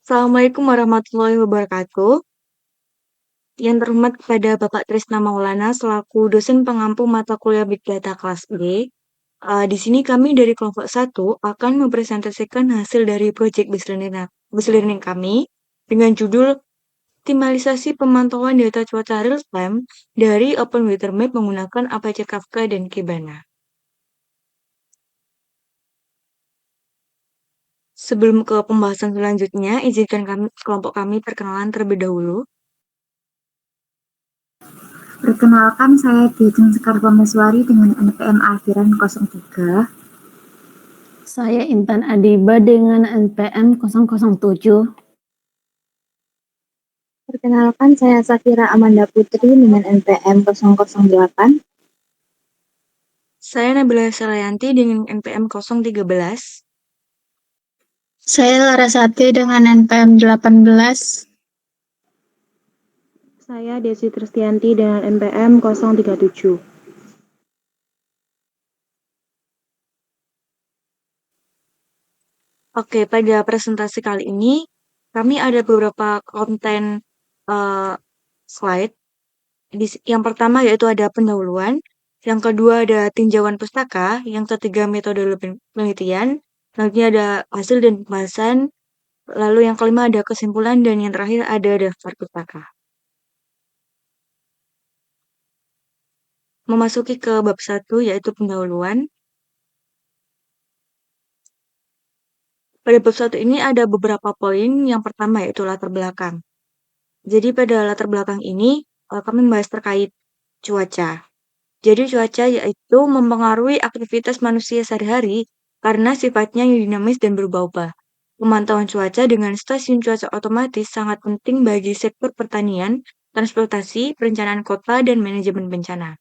Assalamualaikum warahmatullahi wabarakatuh. Yang terhormat kepada Bapak Trisna Maulana selaku dosen pengampu mata kuliah Big Data kelas B. Di sini kami dari kelompok 1 akan mempresentasikan hasil dari proyek Bus Learning kami dengan judul Optimalisasi Pemantauan Data Cuaca Real Time dari Open Weather Map menggunakan Apache Kafka dan Kibana. Sebelum ke pembahasan selanjutnya, izinkan kelompok kami perkenalan terlebih dahulu. Perkenalkan, saya Diajeng Sekar Pameswari dengan NPM akhiran 03. Saya Intan Adiba dengan NPM 007. Perkenalkan, saya Safira Amanda Putri dengan NPM 008. Saya Nabila Selayanti dengan NPM 013. Saya Larasati dengan NPM 18. Saya Desi Tristianti dengan NPM 037. Oke, pada presentasi kali ini kami ada beberapa konten slide. Yang pertama yaitu ada pendahuluan, yang kedua ada tinjauan pustaka, yang ketiga metode penelitian, selanjutnya ada hasil dan pembahasan, lalu yang kelima ada kesimpulan, dan yang terakhir ada daftar pustaka. Memasuki ke bab 1 yaitu pendahuluan. Pada bab 1 ini ada beberapa poin. Yang pertama yaitu latar belakang. Jadi pada latar belakang ini kami membahas terkait cuaca. Jadi cuaca yaitu mempengaruhi aktivitas manusia sehari-hari karena sifatnya yang dinamis dan berubah-ubah. Pemantauan cuaca dengan stasiun cuaca otomatis sangat penting bagi sektor pertanian, transportasi, perencanaan kota, dan manajemen bencana.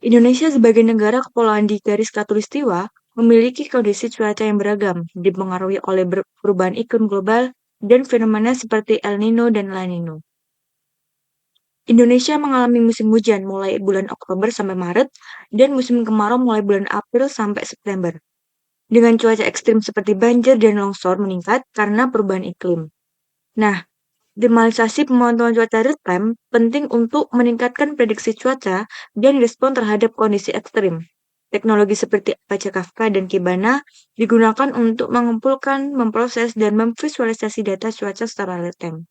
Indonesia sebagai negara kepulauan di garis khatulistiwa memiliki kondisi cuaca yang beragam, dipengaruhi oleh perubahan iklim global dan fenomena seperti El Nino dan La Nino. Indonesia mengalami musim hujan mulai bulan Oktober sampai Maret dan musim kemarau mulai bulan April sampai September. Dengan cuaca ekstrim seperti banjir dan longsor meningkat karena perubahan iklim. Nah, optimalisasi pemantauan cuaca real time penting untuk meningkatkan prediksi cuaca dan respon terhadap kondisi ekstrim. Teknologi seperti Apache Kafka dan Kibana digunakan untuk mengumpulkan, memproses, dan memvisualisasi data cuaca secara real time.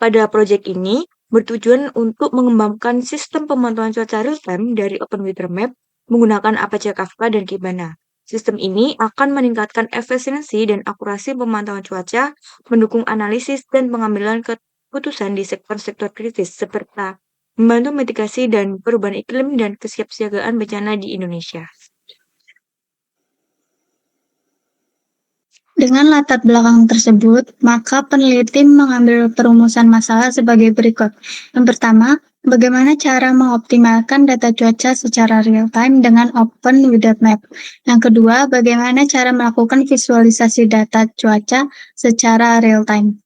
Pada proyek ini, bertujuan untuk mengembangkan sistem pemantauan cuaca real time dari Open Weather Map menggunakan Apache Kafka dan Kibana. Sistem ini akan meningkatkan efisiensi dan akurasi pemantauan cuaca, mendukung analisis dan pengambilan keputusan di sektor-sektor kritis seperti membantu mitigasi dan perubahan iklim dan kesiapsiagaan bencana di Indonesia. Dengan latar belakang tersebut, maka peneliti mengambil perumusan masalah sebagai berikut. Yang pertama, bagaimana cara mengoptimalkan data cuaca secara real-time dengan Open Weather Map. Yang kedua, bagaimana cara melakukan visualisasi data cuaca secara real-time.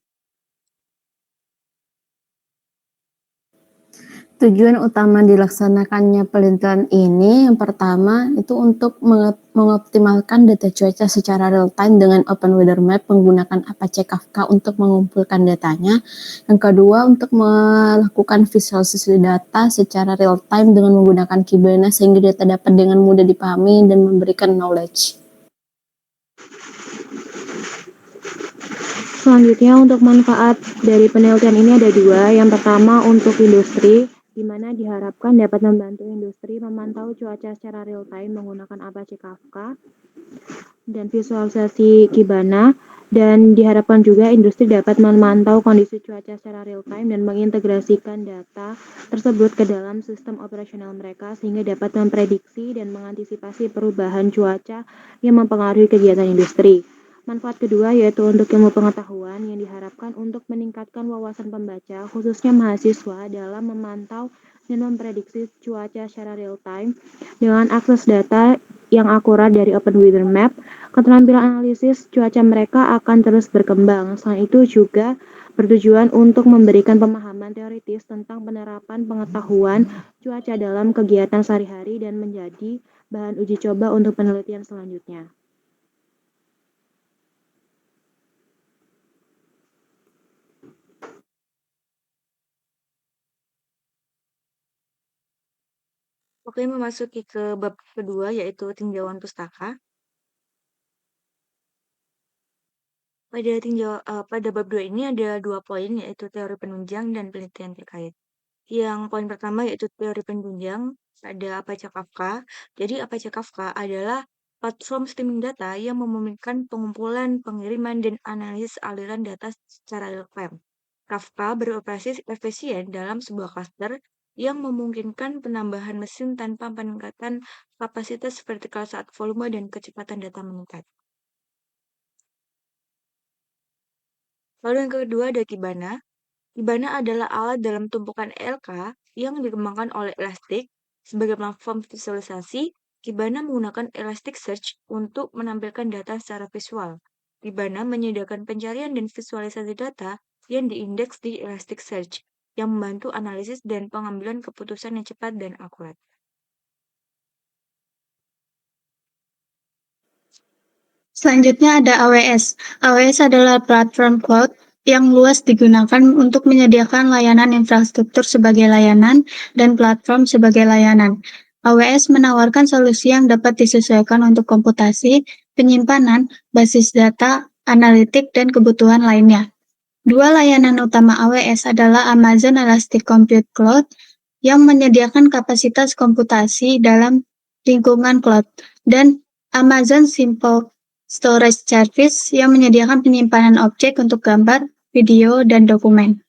Tujuan utama dilaksanakannya penelitian ini yang pertama itu untuk mengoptimalkan data cuaca secara real time dengan Open Weather Map menggunakan Apache Kafka untuk mengumpulkan datanya. Yang kedua untuk melakukan visualisasi data secara real time dengan menggunakan Kibana sehingga data dapat dengan mudah dipahami dan memberikan knowledge. Selanjutnya untuk manfaat dari penelitian ini ada dua. Yang pertama untuk industri, di mana diharapkan dapat membantu industri memantau cuaca secara real time menggunakan Apache Kafka dan visualisasi Kibana, dan diharapkan juga industri dapat memantau kondisi cuaca secara real time dan mengintegrasikan data tersebut ke dalam sistem operasional mereka sehingga dapat memprediksi dan mengantisipasi perubahan cuaca yang mempengaruhi kegiatan industri. Manfaat kedua yaitu untuk ilmu pengetahuan yang diharapkan untuk meningkatkan wawasan pembaca, khususnya mahasiswa dalam memantau dan memprediksi cuaca secara real time. Dengan akses data yang akurat dari Open Weather Map, keterampilan analisis cuaca mereka akan terus berkembang. Selain itu juga bertujuan untuk memberikan pemahaman teoritis tentang penerapan pengetahuan cuaca dalam kegiatan sehari-hari dan menjadi bahan uji coba untuk penelitian selanjutnya. Oke, memasuki ke bab kedua yaitu tinjauan pustaka. Pada bab 2 ini ada 2 poin yaitu teori penunjang dan penelitian terkait. Yang poin pertama yaitu teori penunjang pada Apache Kafka. Jadi Apache Kafka adalah platform streaming data yang memungkinkan pengumpulan, pengiriman, dan analisis aliran data secara real time. Kafka beroperasi efisien dalam sebuah cluster yang memungkinkan penambahan mesin tanpa peningkatan kapasitas vertikal saat volume dan kecepatan data meningkat. Lalu yang kedua ada Kibana. Kibana adalah alat dalam tumpukan ELK yang dikembangkan oleh Elastic. Sebagai platform visualisasi, Kibana menggunakan Elasticsearch untuk menampilkan data secara visual. Kibana menyediakan pencarian dan visualisasi data yang diindeks di Elasticsearch, yang membantu analisis dan pengambilan keputusan yang cepat dan akurat. Selanjutnya ada AWS. AWS adalah platform cloud yang luas digunakan untuk menyediakan layanan infrastruktur sebagai layanan dan platform sebagai layanan. AWS menawarkan solusi yang dapat disesuaikan untuk komputasi, penyimpanan, basis data, analitik, dan kebutuhan lainnya. Dua layanan utama AWS adalah Amazon Elastic Compute Cloud yang menyediakan kapasitas komputasi dalam lingkungan cloud, dan Amazon Simple Storage Service yang menyediakan penyimpanan objek untuk gambar, video, dan dokumen.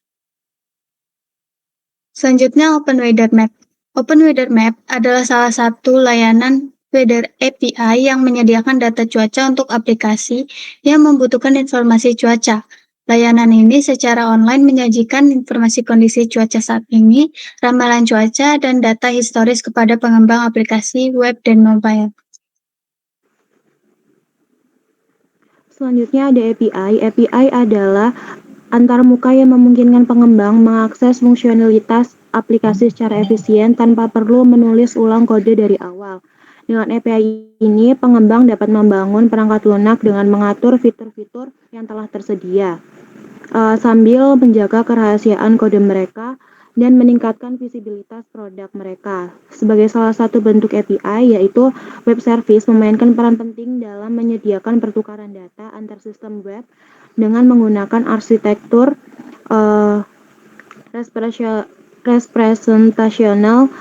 Selanjutnya Weather Map. Weather Map adalah salah satu layanan Weather API yang menyediakan data cuaca untuk aplikasi yang membutuhkan informasi cuaca. Layanan ini secara online menyajikan informasi kondisi cuaca saat ini, ramalan cuaca, dan data historis kepada pengembang aplikasi web dan mobile. Selanjutnya ada API. API adalah antarmuka yang memungkinkan pengembang mengakses fungsionalitas aplikasi secara efisien tanpa perlu menulis ulang kode dari awal. Dengan API ini, pengembang dapat membangun perangkat lunak dengan mengatur fitur-fitur yang telah tersedia, sambil menjaga kerahasiaan kode mereka dan meningkatkan visibilitas produk mereka. Sebagai salah satu bentuk API, yaitu web service memainkan peran penting dalam menyediakan pertukaran data antar sistem web dengan menggunakan arsitektur representational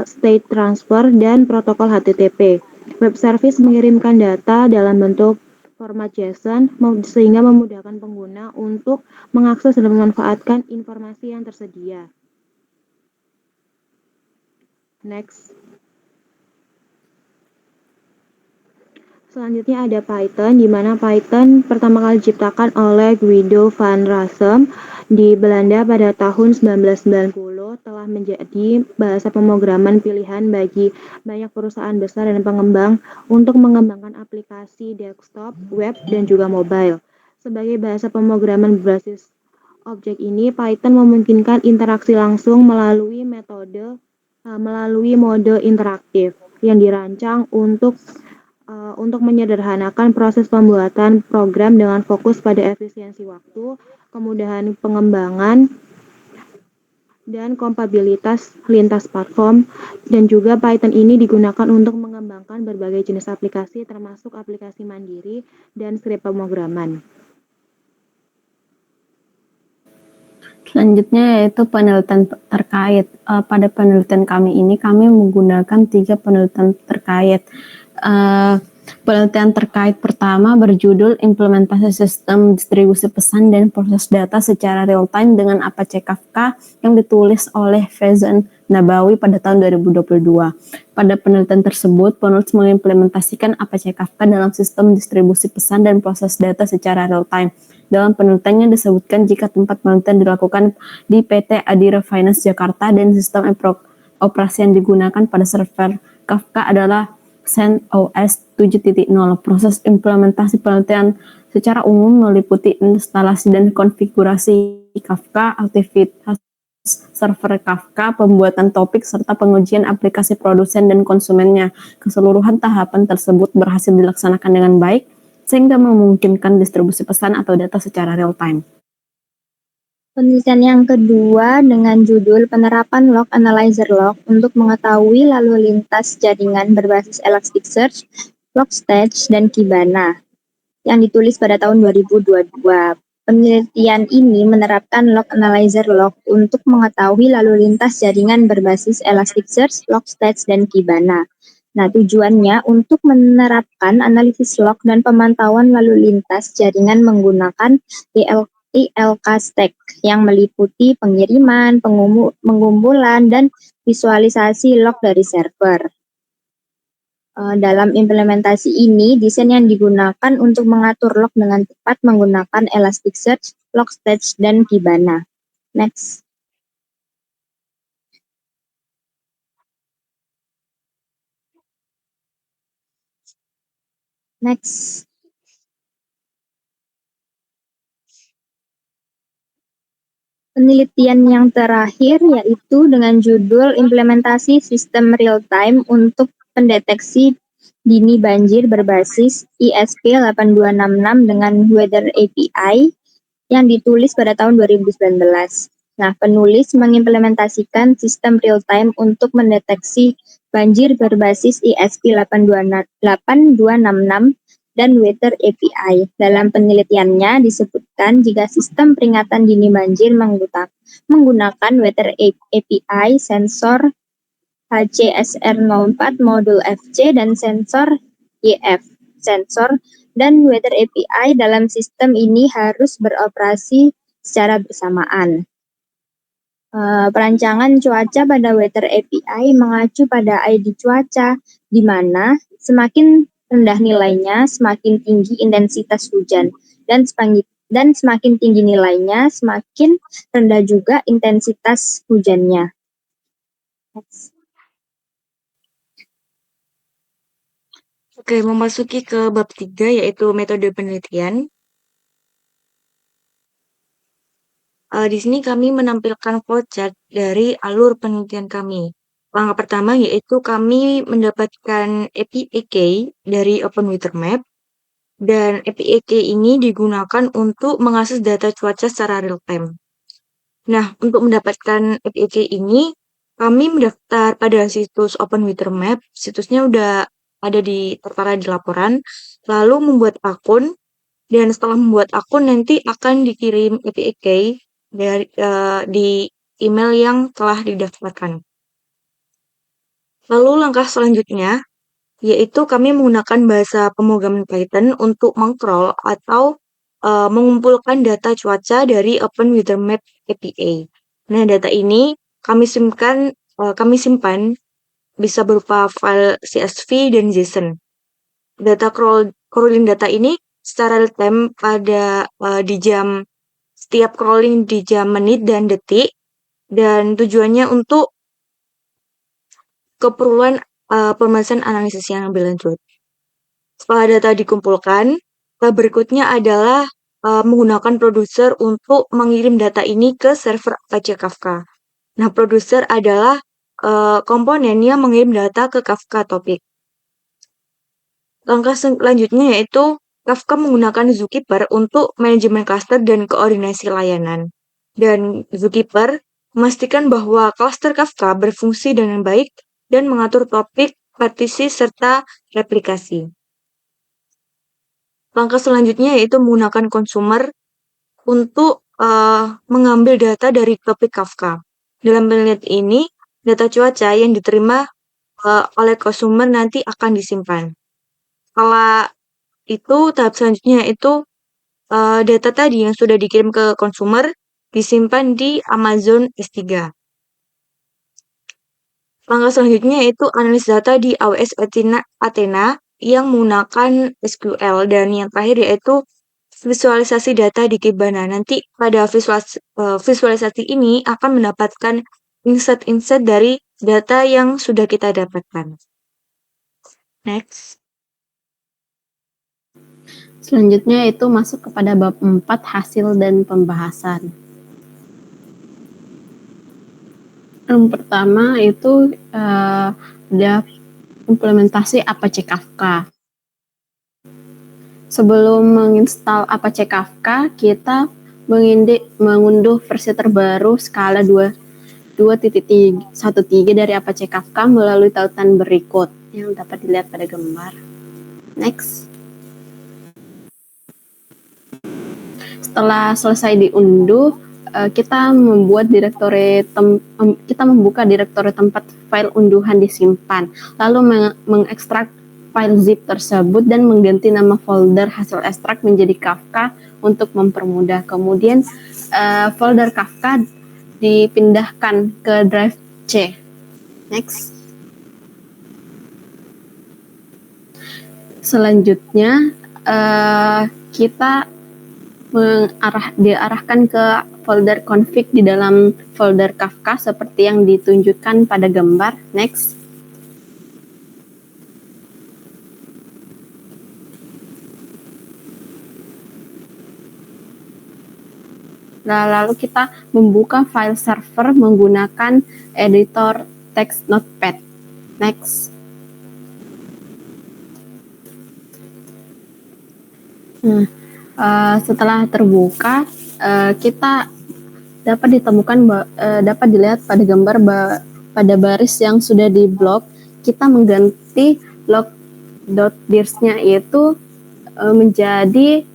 state transfer dan protokol HTTP. Web service mengirimkan data dalam bentuk format JSON sehingga memudahkan pengguna untuk mengakses dan memanfaatkan informasi yang tersedia. Next. Selanjutnya ada Python, di mana Python pertama kali diciptakan oleh Guido van Rossum di Belanda pada tahun 1990, telah menjadi bahasa pemrograman pilihan bagi banyak perusahaan besar dan pengembang untuk mengembangkan aplikasi desktop, web, dan juga mobile. Sebagai bahasa pemrograman berbasis objek ini, Python memungkinkan interaksi langsung melalui mode interaktif yang dirancang untuk menyederhanakan proses pembuatan program dengan fokus pada efisiensi waktu, kemudahan pengembangan, dan kompatibilitas lintas platform. Dan juga Python ini digunakan untuk mengembangkan berbagai jenis aplikasi termasuk aplikasi mandiri dan skrip pemrograman. Selanjutnya yaitu penelitian terkait. Pada penelitian kami ini kami menggunakan 3 penelitian terkait. Penelitian terkait pertama berjudul Implementasi Sistem Distribusi Pesan dan Proses Data Secara Real-Time dengan Apache Kafka yang ditulis oleh Faizan Nabawi pada tahun 2022. Pada penelitian tersebut, penulis mengimplementasikan Apache Kafka dalam sistem distribusi pesan dan proses data secara real-time. Dalam penelitiannya disebutkan jika tempat penelitian dilakukan di PT Adira Finance Jakarta dan sistem operasi yang digunakan pada server Kafka adalah CentOS 7.0. Proses implementasi penelitian secara umum meliputi instalasi dan konfigurasi Kafka, aktivitas server Kafka, pembuatan topik, serta pengujian aplikasi produsen dan konsumennya. Keseluruhan tahapan tersebut berhasil dilaksanakan dengan baik, sehingga memungkinkan distribusi pesan atau data secara real-time. Penelitian yang kedua dengan judul Penerapan Log Analyzer Log untuk mengetahui lalu lintas jaringan berbasis Elasticsearch, Logstash, dan Kibana yang ditulis pada tahun 2022. Penelitian ini menerapkan Log Analyzer Log untuk mengetahui lalu lintas jaringan berbasis Elasticsearch, Logstash, dan Kibana. Nah, tujuannya untuk menerapkan analisis log dan pemantauan lalu lintas jaringan menggunakan ILK Stack yang meliputi pengiriman, pengumpulan, dan visualisasi log dari server. Dalam implementasi ini, desain yang digunakan untuk mengatur log dengan tepat menggunakan Elasticsearch, Logstash, dan Kibana. Next. Next. Penelitian yang terakhir yaitu dengan judul Implementasi Sistem Real-Time untuk Pendeteksi Dini Banjir berbasis ESP8266 dengan Weather API yang ditulis pada tahun 2019. Nah, penulis mengimplementasikan sistem real-time untuk mendeteksi banjir berbasis ESP8266 dan Weather API. Dalam penelitiannya disebutkan jika sistem peringatan dini banjir menggunakan Weather API, sensor HCSR04 modul FC dan sensor YF sensor dan Weather API dalam sistem ini harus beroperasi secara bersamaan. Perancangan cuaca pada Weather API mengacu pada ID cuaca, di mana semakin rendah nilainya, semakin tinggi intensitas hujan, dan semakin tinggi nilainya, semakin rendah juga intensitas hujannya. Oke, memasuki ke bab 3 yaitu metode penelitian. Di sini kami menampilkan flowchart dari alur penelitian kami. Langkah pertama yaitu kami mendapatkan API key dari OpenWeatherMap, dan API key ini digunakan untuk mengakses data cuaca secara real-time. Nah, untuk mendapatkan API key ini, kami mendaftar pada situs OpenWeatherMap, situsnya udah ada tertera di laporan, lalu membuat akun, dan setelah membuat akun nanti akan dikirim API key di email yang telah didaftarkan. Lalu langkah selanjutnya yaitu kami menggunakan bahasa pemrograman Python untuk meng-crawl atau mengumpulkan data cuaca dari OpenWeatherMap API. Nah, data ini kami simpan bisa berupa file CSV dan JSON. Data crawling data ini secara real-time di jam setiap crawling di jam menit dan detik, dan tujuannya untuk keperluan pembahasan analisis yang lebih lanjut. Setelah data dikumpulkan, berikutnya adalah menggunakan produser untuk mengirim data ini ke server Apache Kafka. Nah, produser adalah komponen yang mengirim data ke Kafka Topic. Langkah selanjutnya yaitu Kafka menggunakan Zookeeper untuk manajemen cluster dan koordinasi layanan. Dan Zookeeper memastikan bahwa cluster Kafka berfungsi dengan baik dan mengatur topik, partisi, serta replikasi. Langkah selanjutnya yaitu menggunakan consumer untuk mengambil data dari topik Kafka. Dalam penelitian ini, data cuaca yang diterima oleh consumer nanti akan disimpan. Setelah itu, tahap selanjutnya yaitu data tadi yang sudah dikirim ke consumer disimpan di Amazon S3. Langkah selanjutnya yaitu analis data di AWS Athena yang menggunakan SQL, dan yang terakhir yaitu visualisasi data di Kibana. Nanti pada visualisasi ini akan mendapatkan insight-insight dari data yang sudah kita dapatkan. Next. Selanjutnya itu masuk kepada bab 4, hasil dan pembahasan. Yang pertama itu ada implementasi Apache Kafka. Sebelum menginstal Apache Kafka, kita mengunduh versi terbaru skala 2.13 dari Apache Kafka melalui tautan berikut yang dapat dilihat pada gambar. Next. Setelah selesai diunduh, kita membuka direktori tempat file unduhan disimpan, lalu mengekstrak file zip tersebut dan mengganti nama folder hasil ekstrak menjadi Kafka untuk mempermudah. Kemudian folder Kafka dipindahkan ke drive C. Next. Selanjutnya kita diarahkan ke folder config di dalam folder Kafka seperti yang ditunjukkan pada gambar. Next. Lalu kita membuka file server menggunakan editor text notepad. Next. Setelah terbuka, kita dapat dilihat pada gambar pada baris yang sudah diblok, kita mengganti log.dirs-nya itu menjadi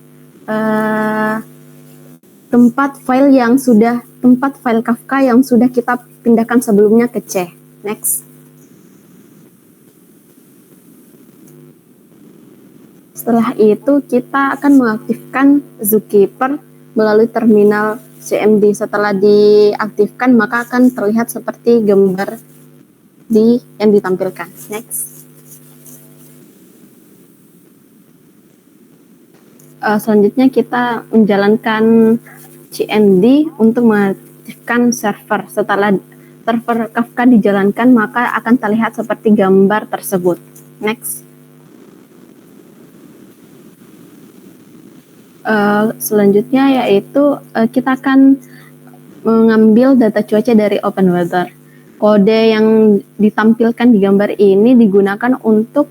tempat file Kafka yang sudah kita pindahkan sebelumnya ke C. Next. Setelah itu kita akan mengaktifkan Zookeeper melalui terminal CMD. Setelah diaktifkan maka akan terlihat seperti gambar yang ditampilkan. Next. Selanjutnya kita menjalankan CMD untuk mengaktifkan server. Setelah server Kafka dijalankan maka akan terlihat seperti gambar tersebut. Next. Selanjutnya yaitu kita akan mengambil data cuaca dari OpenWeather. Kode yang ditampilkan di gambar ini digunakan untuk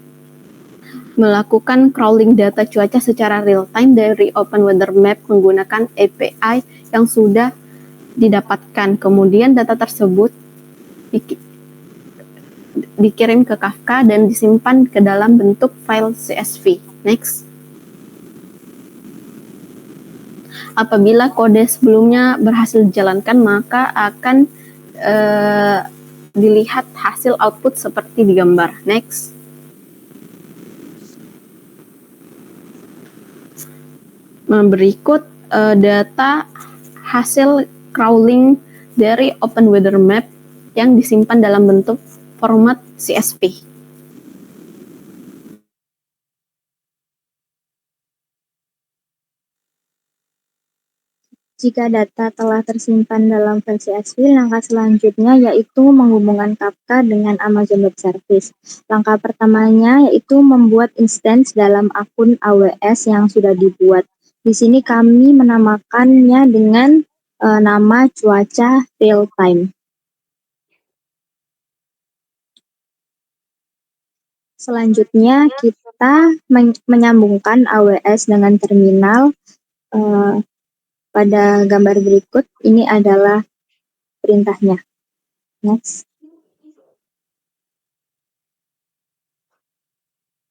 melakukan crawling data cuaca secara real-time dari OpenWeather Map menggunakan API yang sudah didapatkan. Kemudian data tersebut dikirim ke Kafka dan disimpan ke dalam bentuk file CSV. Next. Apabila kode sebelumnya berhasil dijalankan, maka akan dilihat hasil output seperti di gambar. Next. Berikut data hasil crawling dari OpenWeather Map yang disimpan dalam bentuk format CSV. Jika data telah tersimpan dalam file CSV, langkah selanjutnya yaitu menghubungkan Kafka dengan Amazon Web Service. Langkah pertamanya yaitu membuat instance dalam akun AWS yang sudah dibuat. Di sini kami menamakannya dengan nama cuaca real time. Selanjutnya kita menyambungkan AWS dengan terminal. Pada gambar berikut, ini adalah perintahnya. Next.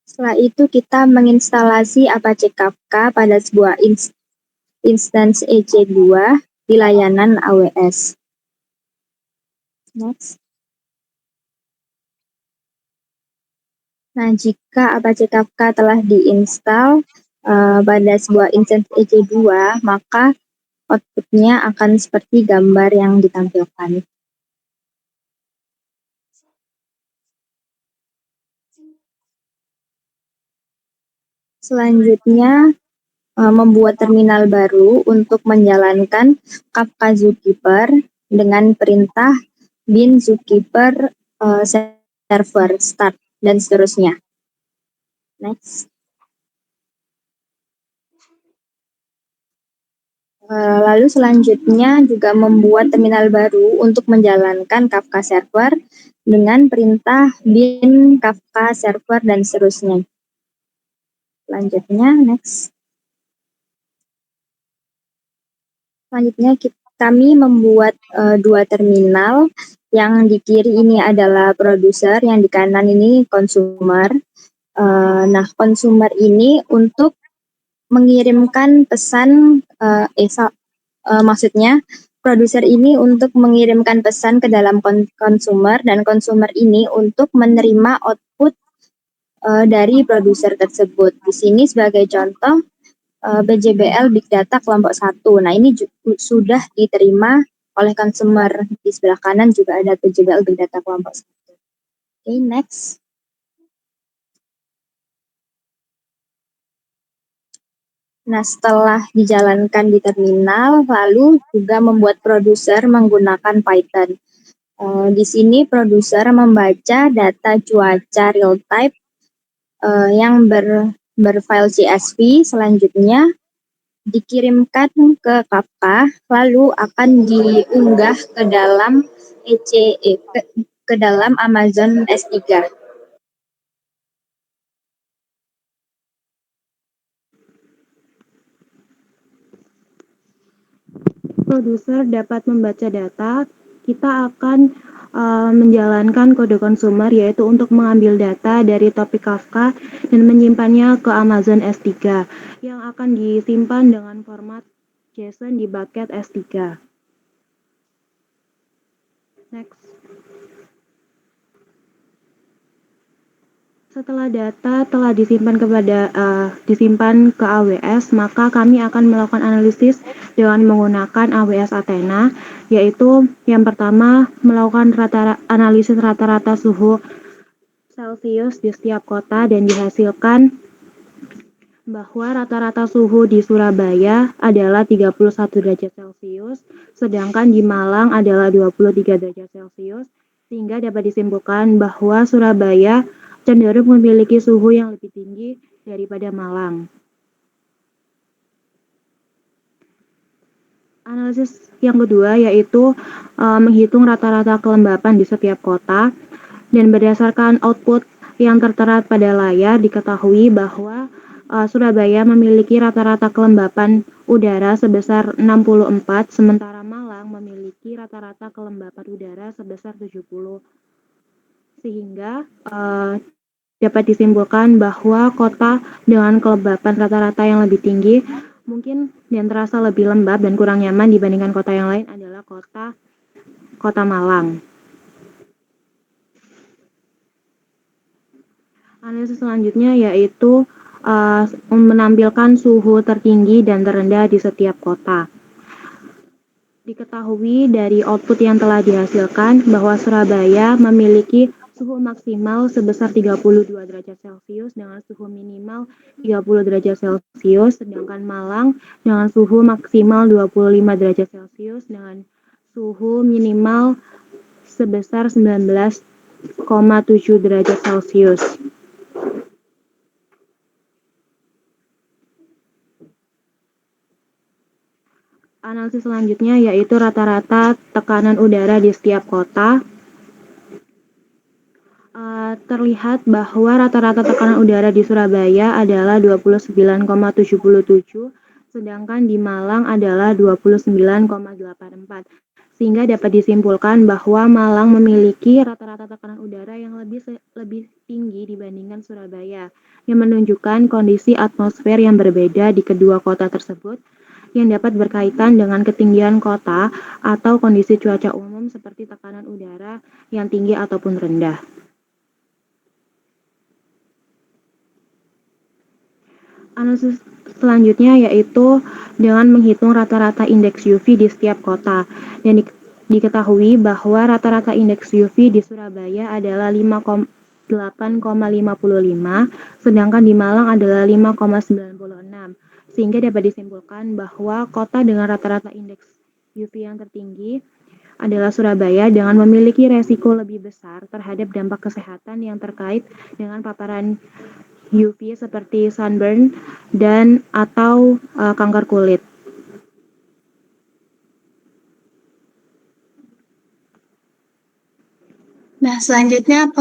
Setelah itu kita menginstalasi Apache Kafka pada sebuah instance EC2 di layanan AWS. Next. Nah, jika Apache Kafka telah diinstal pada sebuah instance EC2, maka outputnya akan seperti gambar yang ditampilkan. Selanjutnya, membuat terminal baru untuk menjalankan Kafka Zookeeper dengan perintah bin zookeeper server start dan seterusnya. Next. Lalu selanjutnya juga membuat terminal baru untuk menjalankan Kafka server dengan perintah bin Kafka server dan seterusnya. Selanjutnya, next. Selanjutnya kami membuat dua terminal. Yang di kiri ini adalah produser, yang di kanan ini konsumer. Nah, konsumer ini untuk mengirimkan pesan, maksudnya produser ini untuk mengirimkan pesan ke dalam konsumer, dan konsumer ini untuk menerima output dari produser tersebut. Di sini sebagai contoh BJBL Big Data kelompok 1. Nah, ini sudah diterima oleh consumer. Di sebelah kanan juga ada BJBL Big Data kelompok 1. Oke, next. Nah, setelah dijalankan di terminal, lalu juga membuat produser menggunakan Python. Di sini produser membaca data cuaca real time yang berfile CSV, selanjutnya dikirimkan ke Kafka, lalu akan diunggah ke dalam ke dalam Amazon S3. Produser dapat membaca data, kita akan menjalankan kode konsumer, yaitu untuk mengambil data dari topik Kafka dan menyimpannya ke Amazon S3 yang akan disimpan dengan format JSON di bucket S3. Next. Setelah data telah disimpan ke AWS, maka kami akan melakukan analisis dengan menggunakan AWS Athena, yaitu yang pertama melakukan analisis rata-rata suhu Celcius di setiap kota, dan dihasilkan bahwa rata-rata suhu di Surabaya adalah 31 derajat Celcius, sedangkan di Malang adalah 23 derajat Celcius, sehingga dapat disimpulkan bahwa Surabaya cenderung memiliki suhu yang lebih tinggi daripada Malang. Analisis yang kedua yaitu menghitung rata-rata kelembapan di setiap kota, dan berdasarkan output yang tertera pada layar diketahui bahwa Surabaya memiliki rata-rata kelembapan udara sebesar 64, sementara Malang memiliki rata-rata kelembapan udara sebesar 70. Sehingga dapat disimpulkan bahwa kota dengan kelembapan rata-rata yang lebih tinggi mungkin dan terasa lebih lembab dan kurang nyaman dibandingkan kota yang lain adalah kota Malang. Analisis selanjutnya yaitu menampilkan suhu tertinggi dan terendah di setiap kota. Diketahui dari output yang telah dihasilkan bahwa Surabaya memiliki suhu maksimal sebesar 32 derajat Celcius dengan suhu minimal 30 derajat Celcius, sedangkan Malang dengan suhu maksimal 25 derajat Celcius dengan suhu minimal sebesar 19,7 derajat Celcius. Analisis selanjutnya yaitu rata-rata tekanan udara di setiap kota. Terlihat bahwa rata-rata tekanan udara di Surabaya adalah 29,77, sedangkan di Malang adalah 29,84. Sehingga dapat disimpulkan bahwa Malang memiliki rata-rata tekanan udara yang lebih tinggi dibandingkan Surabaya, yang menunjukkan kondisi atmosfer yang berbeda di kedua kota tersebut, yang dapat berkaitan dengan ketinggian kota atau kondisi cuaca umum seperti tekanan udara yang tinggi ataupun rendah. Analisis selanjutnya yaitu dengan menghitung rata-rata indeks UV di setiap kota, dan diketahui bahwa rata-rata indeks UV di Surabaya adalah 8,55, sedangkan di Malang adalah 5,96, sehingga dapat disimpulkan bahwa kota dengan rata-rata indeks UV yang tertinggi adalah Surabaya, dengan memiliki resiko lebih besar terhadap dampak kesehatan yang terkait dengan paparan UV seperti sunburn dan atau kanker kulit. Nah, selanjutnya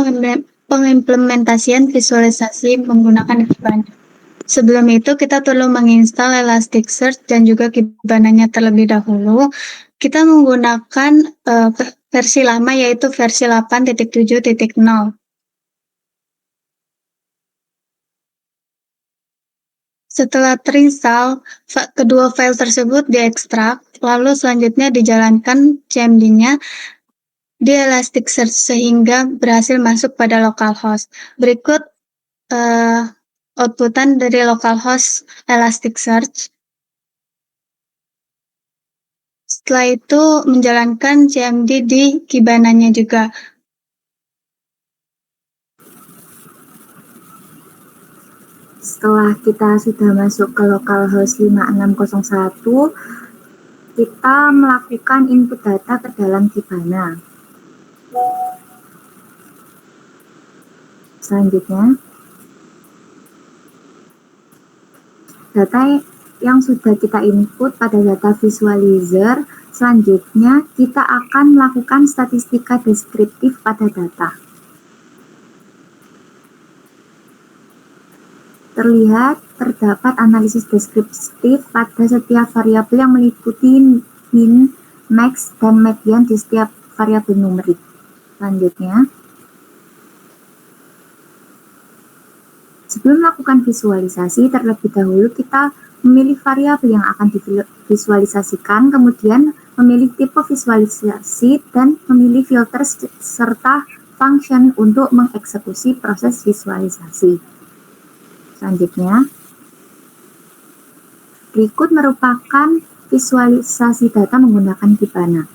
pengimplementasian visualisasi menggunakan Kibana. Sebelum itu kita perlu menginstal Elasticsearch dan juga Kibana-nya terlebih dahulu. Kita menggunakan versi lama yaitu versi 8.7.0. Setelah terinstall, kedua file tersebut diekstrak, lalu selanjutnya dijalankan cmd-nya di Elasticsearch sehingga berhasil masuk pada localhost. Berikut outputan dari localhost Elasticsearch. Setelah itu menjalankan cmd di Kibana-nya juga. Setelah kita sudah masuk ke localhost 5601, kita melakukan input data ke dalam Kibana. Selanjutnya, data yang sudah kita input pada data visualizer, selanjutnya kita akan melakukan statistika deskriptif pada data. Terlihat terdapat analisis deskriptif pada setiap variabel yang meliputi min, max, dan median di setiap variabel numerik. Selanjutnya, sebelum melakukan visualisasi, terlebih dahulu kita memilih variabel yang akan divisualisasikan, kemudian memilih tipe visualisasi, dan memilih filter serta function untuk mengeksekusi proses visualisasi. Selanjutnya, berikut merupakan visualisasi data menggunakan Kibana.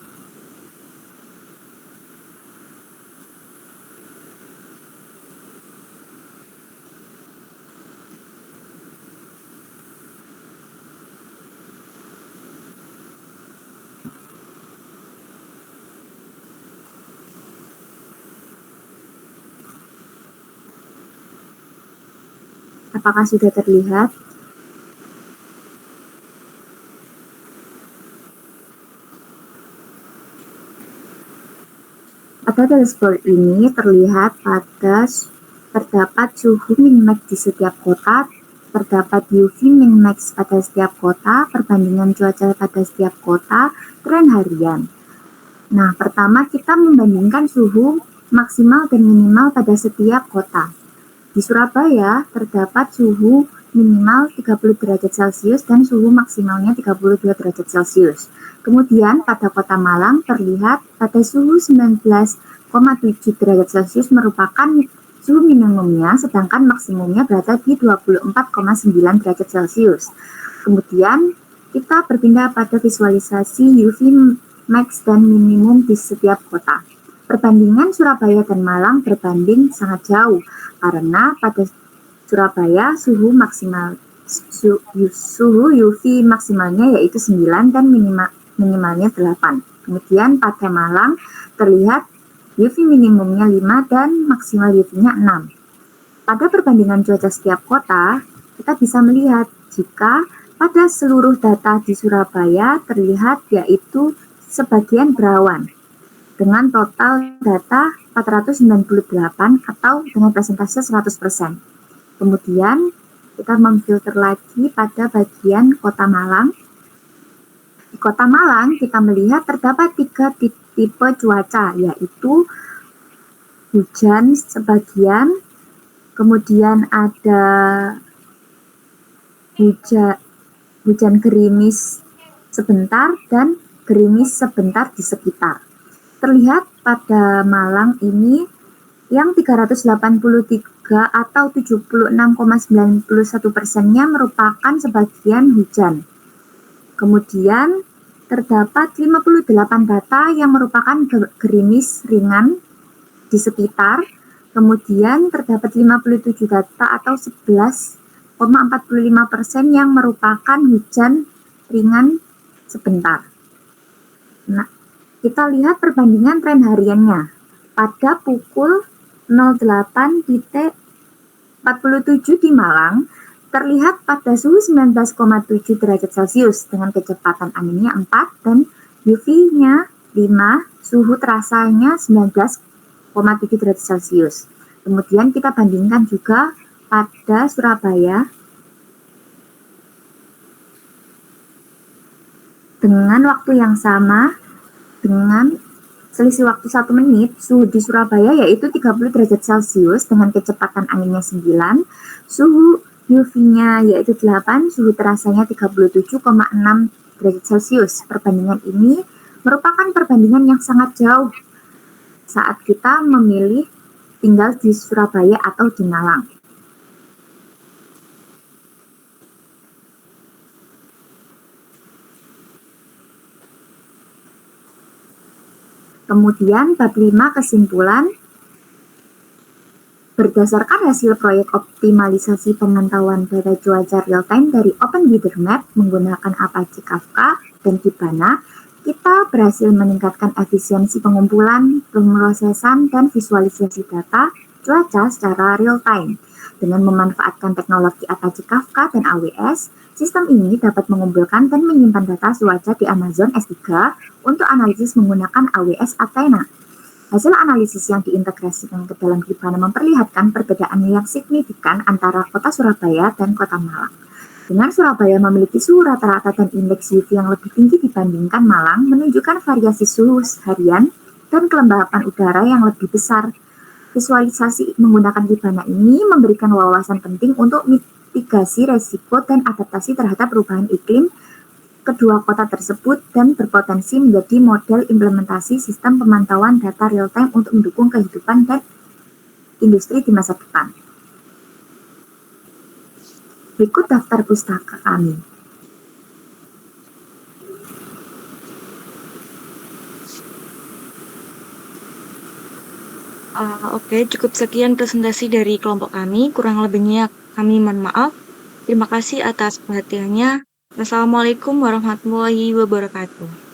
Apakah sudah terlihat? Pada dashboard ini terlihat terdapat suhu min-max di setiap kota, terdapat UV min-max pada setiap kota, perbandingan cuaca pada setiap kota, tren harian. Nah, pertama kita membandingkan suhu maksimal dan minimal pada setiap kota. Di Surabaya terdapat suhu minimal 30 derajat Celcius dan suhu maksimalnya 32 derajat Celcius. Kemudian pada Kota Malang terlihat pada suhu 19,7 derajat Celcius merupakan suhu minimumnya, sedangkan maksimumnya berada di 24,9 derajat Celcius. Kemudian kita berpindah pada visualisasi UV max dan minimum di setiap kota. Perbandingan Surabaya dan Malang berbanding sangat jauh, karena pada Surabaya suhu UV maksimalnya yaitu 9 dan minimalnya 8. Kemudian pada Malang terlihat UV minimumnya 5 dan maksimal UV-nya 6. Pada perbandingan cuaca setiap kota, kita bisa melihat jika pada seluruh data di Surabaya terlihat yaitu sebagian berawan dengan total data 498 atau dengan persentase 100%. Kemudian kita memfilter lagi pada bagian Kota Malang. Di Kota Malang kita melihat terdapat 3 tipe cuaca, yaitu hujan sebagian, kemudian ada hujan gerimis sebentar dan gerimis sebentar di sekitar. Terlihat pada Malang ini yang 383 atau 76,91%-nya merupakan sebagian hujan. Kemudian terdapat 58 data yang merupakan gerimis ringan di sekitar. Kemudian terdapat 57 data atau 11,45% yang merupakan hujan ringan sebentar. Nah, kita lihat perbandingan tren hariannya. Pada pukul 08.47 di Malang, terlihat pada suhu 19,7 derajat Celcius dengan kecepatan anginnya 4 dan UV-nya 5, suhu terasanya 19,7 derajat Celcius. Kemudian kita bandingkan juga pada Surabaya. Dengan waktu yang sama, dengan selisih waktu 1 menit, suhu di Surabaya yaitu 30 derajat Celcius dengan kecepatan anginnya 9, suhu UV-nya yaitu 8, suhu terasanya 37,6 derajat Celcius. Perbandingan ini merupakan perbandingan yang sangat jauh saat kita memilih tinggal di Surabaya atau di Malang. Kemudian bab 5 kesimpulan. Berdasarkan hasil proyek optimalisasi pemantauan data cuaca real-time dari OpenWeatherMap menggunakan Apache Kafka dan Kibana, kita berhasil meningkatkan efisiensi pengumpulan, pemrosesan, dan visualisasi data cuaca secara real-time. Dengan memanfaatkan teknologi Apache Kafka dan AWS, sistem ini dapat mengumpulkan dan menyimpan data cuaca di Amazon S3 untuk analisis menggunakan AWS Athena. Hasil analisis yang diintegrasikan ke dalam Kibana memperlihatkan perbedaan yang signifikan antara kota Surabaya dan kota Malang. Dengan Surabaya memiliki suhu rata-rata dan indeks UV yang lebih tinggi dibandingkan Malang, menunjukkan variasi suhu harian dan kelembapan udara yang lebih besar. Visualisasi menggunakan Kibana ini memberikan wawasan penting untuk mitigasi resiko dan adaptasi terhadap perubahan iklim kedua kota tersebut dan berpotensi menjadi model implementasi sistem pemantauan data real-time untuk mendukung kehidupan dan industri di masa depan. Berikut daftar pustaka kami. Oke, cukup sekian presentasi dari kelompok kami. Kurang lebihnya kami mohon maaf. Terima kasih atas perhatiannya. Wassalamualaikum warahmatullahi wabarakatuh.